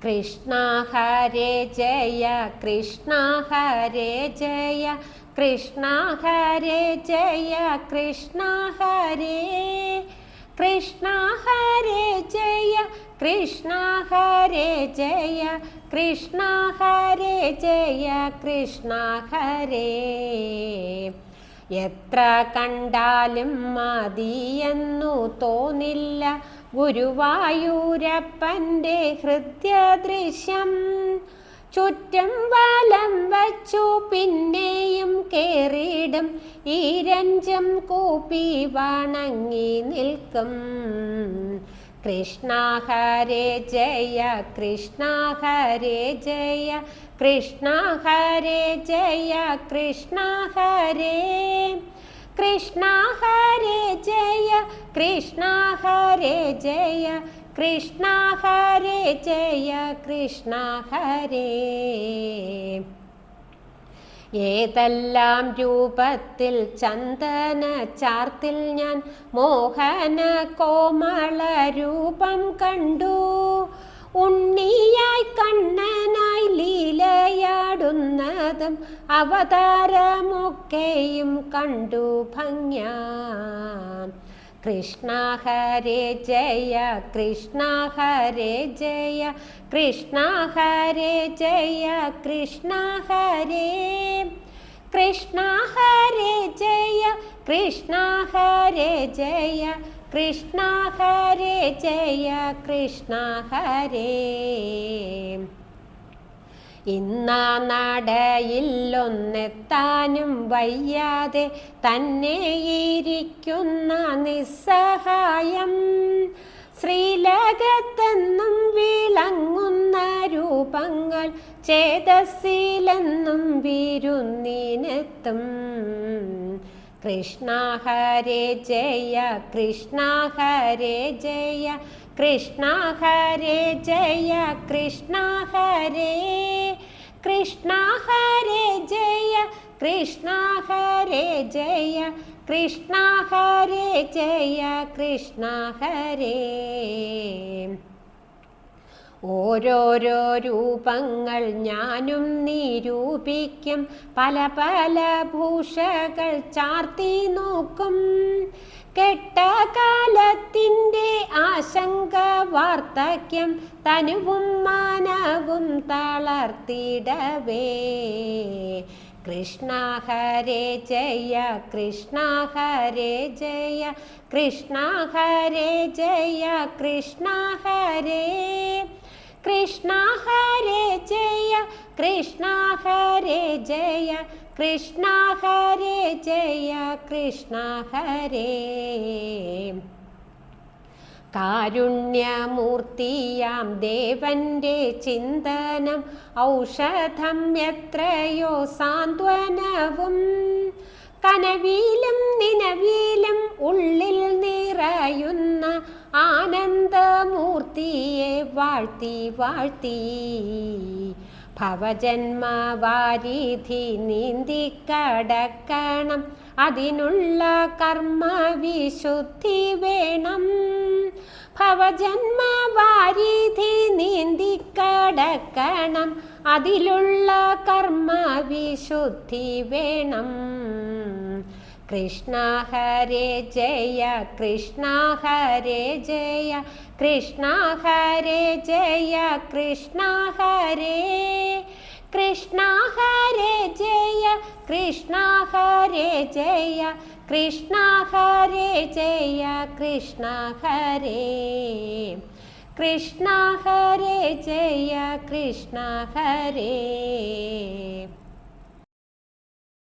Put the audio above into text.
കൃഷ്ണ ഹരേ ജയ കൃഷ്ണ ഹരേ ജയ കൃഷ്ണ ഹരേ ജയ കൃഷ്ണ ഹരേ കൃഷ്ണ ഹരേ ജയ കൃഷ്ണ ഹരേ ജയ കൃഷ്ണ ഹരേ ജയ കൃഷ്ണ ഹരേ എത്ര കണ്ടാലും മതിയെന്നു തോന്നില്ല ഗുരുവായൂരപ്പൻ്റെ ഹൃദയദൃശ്യം ചുറ്റും വലം വച്ചു പിന്നെയും കേറിടും ഈ രഞ്ജം കൂപ്പി വണങ്ങി നിൽക്കും കൃഷ്ണ ഹരേ ജയ കൃഷ്ണ ഹരേ ജയ കൃഷ്ണ ഹരേ ജയ കൃഷ്ണ ഹരേ കൃഷ്ണ ഹരേ ജയ കൃഷ്ണ ഹരേ ജയ കൃഷ്ണ ഹരേ ജയ കൃഷ്ണ ഹരേ ഏതെല്ലാം രൂപത്തിൽ ചന്ദന ചാർത്തിൽ ഞാൻ മോഹന കോമള രൂപം കണ്ടു ഉണ്ണിയായി കണ്ണനായി ലീലയാടുന്നതും അവതാരമൊക്കെയും കണ്ടു ഭംഗ്യാ കൃഷ്ണ ഹരേ ജയ കൃഷ്ണ ഹരേ ജയ കൃഷ്ണ ഹരേ ജയ കൃഷ്ണ ഹരേ കൃഷ്ണ ഹരേ ജയ കൃഷ്ണ ഹരേ ജയ കൃഷ്ണ ഹരേ ജയ കൃഷ്ണ ഹരേ ഇന്നാ നടയിലൊന്നെത്താനും വയ്യാതെ തന്നെ ഇരിക്കുന്ന നിസ്സഹായം ശ്രീലകത്തെന്നും വിളങ്ങുന്ന രൂപങ്ങൾ ചേതസ്സിലെന്നും വിരുന്നിനെത്തും കൃഷ്ണ ഹരേ ജയ കൃഷ്ണ ഹരേ ജയ കൃഷ്ണ ഹരേ ജയ കൃഷ്ണ ഹരേ കൃഷ്ണ ഹരേ ജയ കൃഷ്ണ ഹരേ ജയ കൃഷ്ണ ഹരേ ജയ കൃഷ്ണ ഹരേ ഓരോരോ രൂപങ്ങൾ ഞാനും നിരൂപിക്കും പല പല ഭൂഷകൾ ചാർത്തി നോക്കും കെട്ട കാലത്തിൻ്റെ ആശങ്ക വാർദ്ധക്യം തനുവും മാനവും തളർത്തിടവേ കൃഷ്ണ ഹരേ ജയ കൃഷ്ണ ഹരേ ജയ കൃഷ്ണ ഹരേ ജയ കൃഷ്ണ ഹരേ കൃഷ്ണ ഹരേ ജയ കൃഷ്ണ ഹരേ ജയ കൃഷ്ണ ഹരേ ജയ കൃഷ്ണ ഹരേ കാരുണ്യമൂർത്തിയാം ദേവന്റെ ചിന്തനം ഔഷധം എത്രയോ സാന്ത്വനവും കനവിലും നിലവിലും ഉള്ളിൽ നിറയുന്ന ആനന്ദമൂർത്തിയെ വാഴ്ത്തി വാഴ്ത്തി ഭവജന്മവാരിധി നീന്തിക്കടക്കണം അതിനുള്ള കർമ്മവിശുദ്ധി വേണം ഭവജന്മവാരിധി നീന്തിക്കടക്കണം അതിലുള്ള കർമ്മവിശുദ്ധി വേണം കൃഷ്ണ ഹരേ ജയ കൃഷ്ണ ഹരേ ജയ കൃഷ്ണ ഹരേ ജയ കൃഷ്ണ ഹരേ കൃഷ്ണ ഹരേ ജയ കൃഷ്ണ ഹരേ ജയ കൃഷ്ണ ഹരേ ജയ കൃഷ്ണ ഹരേ കൃഷ്ണ ഹരേ ജയ കൃഷ്ണ ഹരേ